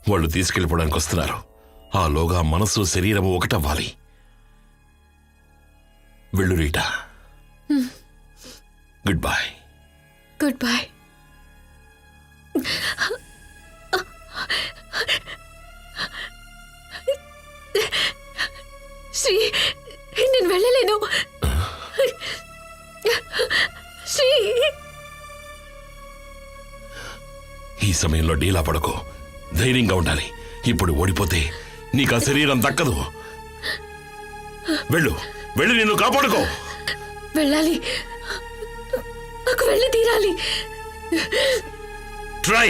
వాళ్ళు తీసుకెళ్ళిపోవడానికి వస్తున్నారు. ఆలోగా మనసు శరీరము ఒకటవ్వాలి. వెళ్ళు Rita. Good boy. Good boy. Sri, నేను వెళ్ళలేను. శ్రీ, ఈ సమయంలో డీలా పడకు, ధైర్యంగా ఉండాలి. ఇప్పుడు ఓడిపోతే నీకు ఆ శరీరం దక్కదు. వెళ్ళు, వెళ్ళి నిన్ను కాపాడుకో. వెళ్ళాలి, నాకు వెళ్ళి తీరాలి. ట్రై.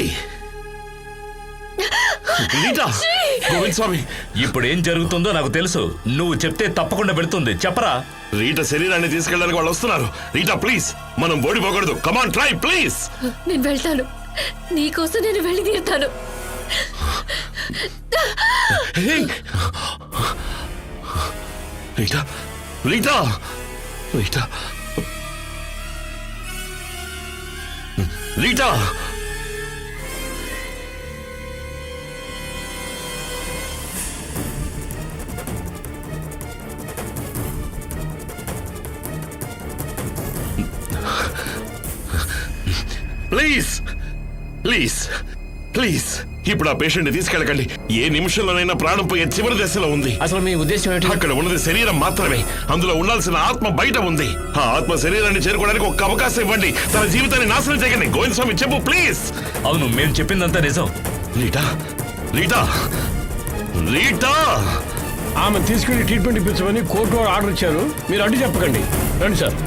గోవింద్ స్వామి, ఇప్పుడు ఏం జరుగుతుందో నాకు తెలుసు. నువ్వు చెప్తే తప్పకుండా వెళుతుంది. చెప్పరా. రీటా శరీరాన్ని తీసుకెళ్ళడానికి వాళ్ళు వస్తున్నారు. రీటా ప్లీజ్, మనం ఓడిపోకూడదు. కమాన్ ట్రై ప్లీజ్. నేను వెళ్తాను, నీకోసం నేను వెళ్ళి తీరుతాను. Rita, Rita, Rita, Rita. Please please please, ఇప్పుడు ఆ పేషెంట్ ని తీసుకెళ్ళకండి. ఏ నిమిషంలోనైనా ప్రాణం పోయే చివరి దశలో ఉంది. అసలు మీ ఉద్దేశం ఏంటి? అక్కడ ఉన్నది శరీరం మాత్రమే. అందులో ఉండాల్సిన ఆత్మ బయట ఉంది. ఆ ఆత్మ శరీరాన్ని చేరుకోవడానికి ఒక్క అవకాశం ఇవ్వండి. తన జీవితాన్ని నాశనం చేయకండి. గోవింద్ స్వామి చెప్పు ప్లీజ్. అవును, మేము చెప్పిందంతా నిజం. Rita, Rita, Rita. ఆమె తీసుకెళ్లి ట్రీట్మెంట్ ఇప్పించమని కోర్టు ఆర్డర్ ఇచ్చారు. మీరు అడ్డు చెప్పకండి. రండి సార్.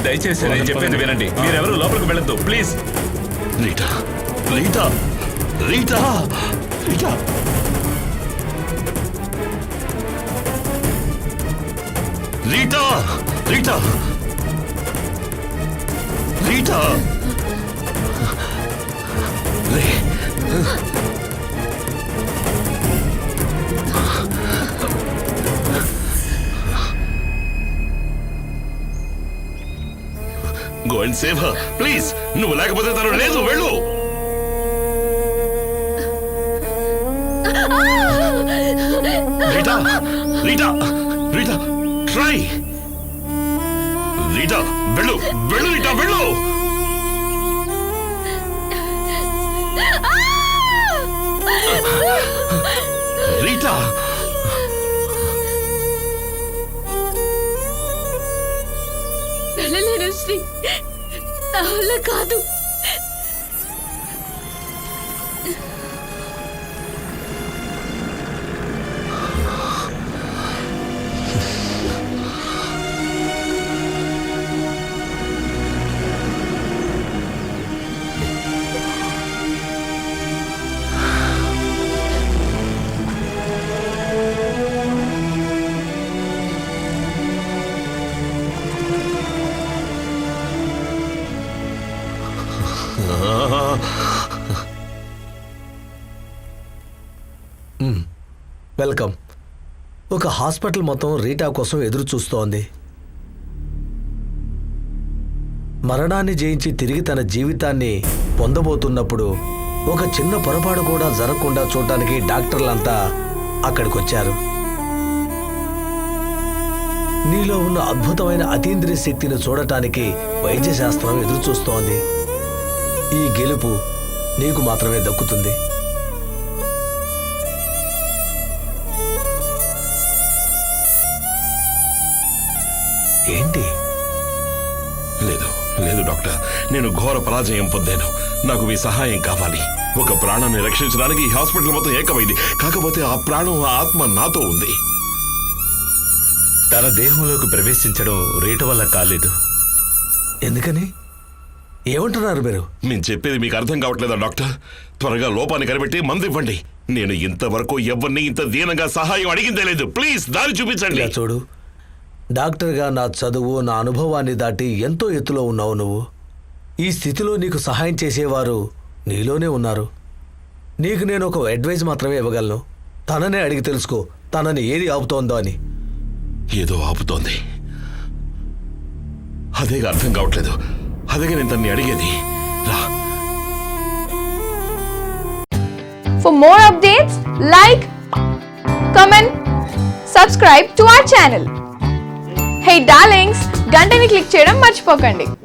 దయచేసి నేను చెప్పేది వినండి. మీరెవరూ లోపలికి వెళ్ళొద్దు please. Rita, Rita, Rita, Rita. Rita, Rita, Rita. Go and save her, please. నువ్వు లేకపోతే తను లేదు. వెళ్ళు. Rita, Rita, Rita, try. Rita, వెళ్ళు, వెళ్ళు రీటా, వెళ్ళు. రీటా, వెళ్ళలేను శ్రీ, నా వల్ల కాదు. వెల్కమ్. ఒక హాస్పిటల్ మొత్తం రీటా కోసం ఎదురు చూస్తోంది. మరణాన్ని జయించి తిరిగి తన జీవితాన్ని పొందబోతున్నప్పుడు ఒక చిన్న పొరపాటు కూడా జరగకుండా చూడటానికి డాక్టర్లంతా అక్కడికొచ్చారు. నీలో ఉన్న అద్భుతమైన అతీంద్రియ శక్తిని చూడటానికి వైద్య శాస్త్రం ఎదురు చూస్తోంది. ఈ గెలుపు నీకు మాత్రమే దక్కుతుంది. ఏంటి? లేదు లేదు డాక్టర్, నేను ఘోర పరాజయం పొందాను. నాకు మీ సహాయం కావాలి. ఒక ప్రాణాన్ని రక్షించడానికి ఈ హాస్పిటల్ మొత్తం ఏకమైంది. కాకపోతే ఆ ప్రాణం, ఆ ఆత్మ నాతో ఉంది. తన దేహంలోకి ప్రవేశించడం రీట వల్ల కాలేదు. ఎందుకని? ఏమంటున్నారు మీరు? నేను చెప్పేది మీకు అర్థం కావట్లేదా డాక్టర్? త్వరగా లోపాన్ని కనిపెట్టి మందు ఇవ్వండి. నేను ఇంతవరకు ఎవరిని ఇంత దీనంగా సహాయం అడిగిందే లేదు. ప్లీజ్ దారి చూపించండి. చూడు, డాక్టర్గా నా చదువు, నా అనుభవాన్ని దాటి ఎంతో ఎత్తులో ఉన్నావు నువ్వు. ఈ స్థితిలో నీకు సహాయం చేసేవారు నీలోనే ఉన్నారు. నీకు నేను ఒక అడ్వైజ్ మాత్రమే ఇవ్వగలను. తననే అడిగి తెలుసుకో, తనని ఏది ఆపుతోందో అని. ఏదో ఆపుతోంది, అదేగా అర్థం కావట్లేదు. అదేగా నేను తన్ని అడిగేది. రా. For more updates, like, comment, subscribe to our channel. Hey darlings, గంటని click చేయడం మర్చిపోకండి.